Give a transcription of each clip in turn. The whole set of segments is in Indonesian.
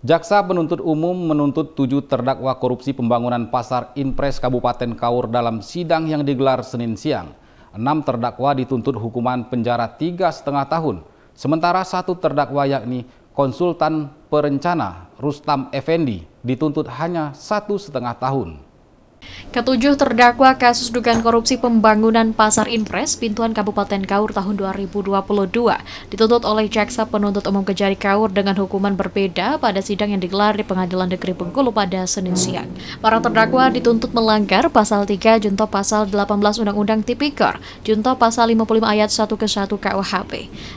Jaksa penuntut umum menuntut 7 terdakwa korupsi pembangunan pasar Inpres Kabupaten Kaur dalam sidang yang digelar Senin siang. 6 terdakwa dituntut hukuman penjara 3,5 tahun. Sementara 1 terdakwa yakni konsultan perencana Rustam Effendi dituntut hanya 1,5 tahun. Ketujuh terdakwa kasus dugaan korupsi pembangunan pasar Inpres Pintuan Kabupaten Kaur tahun 2022 dituntut oleh Jaksa Penuntut Umum Kejari Kaur dengan hukuman berbeda pada sidang yang digelar di Pengadilan Negeri Bengkulu pada Senin siang. Para terdakwa dituntut melanggar Pasal 3 Junto Pasal 18 Undang-Undang Tipikor, Junto Pasal 55 Ayat 1 ke 1 KUHP.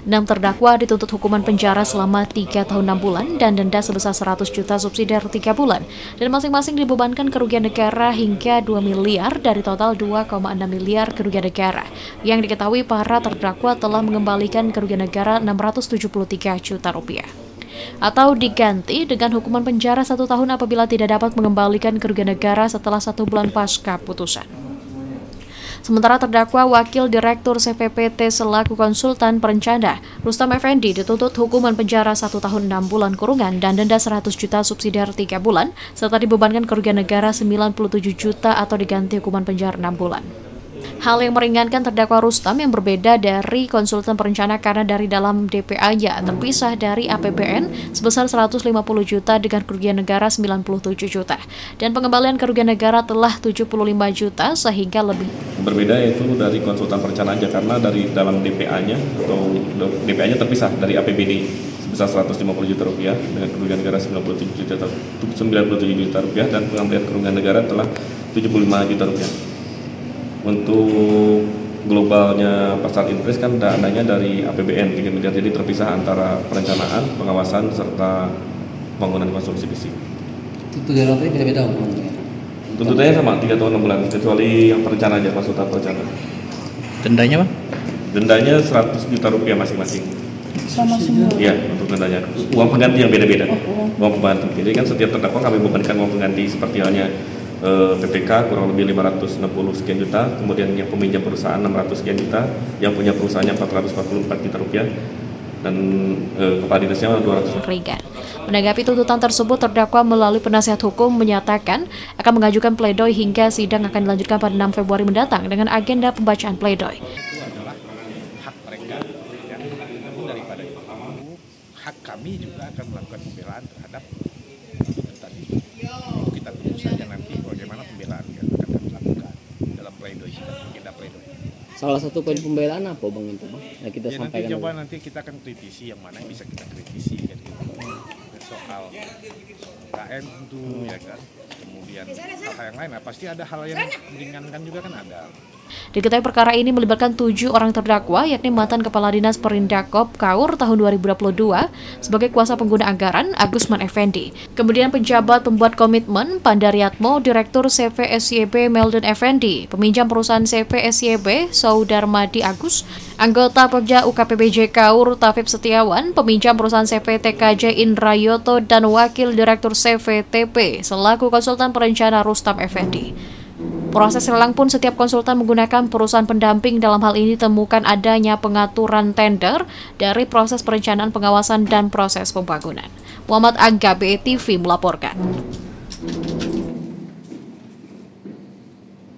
6 terdakwa dituntut hukuman penjara selama 3 tahun 6 bulan dan denda sebesar 100 juta subsidiar 3 bulan, dan masing-masing dibebankan kerugian negara hingga 2 miliar dari total 2,6 miliar kerugian negara. Yang diketahui para terdakwa telah mengembalikan kerugian negara 673 juta rupiah. Atau diganti dengan hukuman penjara 1 tahun apabila tidak dapat mengembalikan kerugian negara setelah 1 bulan pasca putusan. Sementara terdakwa Wakil Direktur CVPT selaku konsultan perencana Rustam Effendi dituntut hukuman penjara 1 tahun 6 bulan kurungan dan denda 100 juta subsidiar 3 bulan, serta dibebankan kerugian negara 97 juta atau diganti hukuman penjara 6 bulan. Hal yang meringankan terdakwa Rustam yang berbeda dari konsultan perencana karena dari dalam DPA-nya terpisah dari APBN sebesar 150 juta dengan kerugian negara 97 juta. Dan pengembalian kerugian negara telah 75 juta sehingga lebih. Berbeda yaitu dari konsultan perencana aja karena dari dalam DPA-nya atau DPA-nya terpisah dari APBD sebesar 150 juta rupiah dengan kerugian negara 97 juta rupiah dan pengembalian kerugian negara telah 75 juta rupiah. Untuk globalnya pasar Inpres kan dananya dari APBN 3 miliar, jadi terpisah antara perencanaan, pengawasan, serta pembangunan konstruksi fisik. Tuntutannya beda-beda hukumannya? Tuntutannya sama, 3 tahun 6 bulan, kecuali yang perencana aja, konsultan perencana. Dendanya Pak? Dendanya 100 juta rupiah masing-masing. Sama semua? Iya, untuk dendanya. Uang pengganti yang beda-beda. Uang pengganti. Jadi kan setiap terdakwa kami bebankan uang pengganti seperti halnya PPK kurang lebih 560 sekian juta, kemudian yang peminjam perusahaan 600 sekian juta, yang punya perusahaannya 444 juta rupiah, dan kepala dinasnya 200. Menanggapi tuntutan tersebut, terdakwa melalui penasihat hukum menyatakan akan mengajukan pledoi hingga sidang akan dilanjutkan pada 6 Februari mendatang dengan agenda pembacaan pledoi. Itu adalah hak mereka, ya. Daripada itu, hak kami juga akan melakukan pembelaan terhadap tuntutan itu. Kita tunggu saja nanti bagaimana pembelaan yang akan kami lakukan dalam pledoi, agenda pledoi. Salah satu poin pembelaan apa Bang itu Bang? Yang kita sampaikan. Nanti kita akan kritisi yang mana yang bisa kita kritisi kan gitu. Soal KM itu ya kan. Kemudian hal yang lain, pasti ada hal yang meringankan juga kan ada. Diketahui perkara ini melibatkan 7 orang terdakwa, yakni mantan Kepala Dinas Perindakop Kaur tahun 2022 sebagai kuasa pengguna anggaran Agusman Effendi. Kemudian penjabat pembuat komitmen Pandariatmo, Direktur CVSYB Melden Effendi, peminjam perusahaan CVSYB Saudarmadi Agus, anggota Pokja UKPBJ Kaur Tafib Setiawan, peminjam perusahaan CVTKJ Indrayoto, dan Wakil Direktur CVTP selaku konsultan perencana Rustam Effendi. Proses lelang pun setiap konsultan menggunakan perusahaan pendamping. Dalam hal ini ditemukan adanya pengaturan tender dari proses perencanaan, pengawasan, dan proses pembangunan. Muhammad Angga, BETV melaporkan.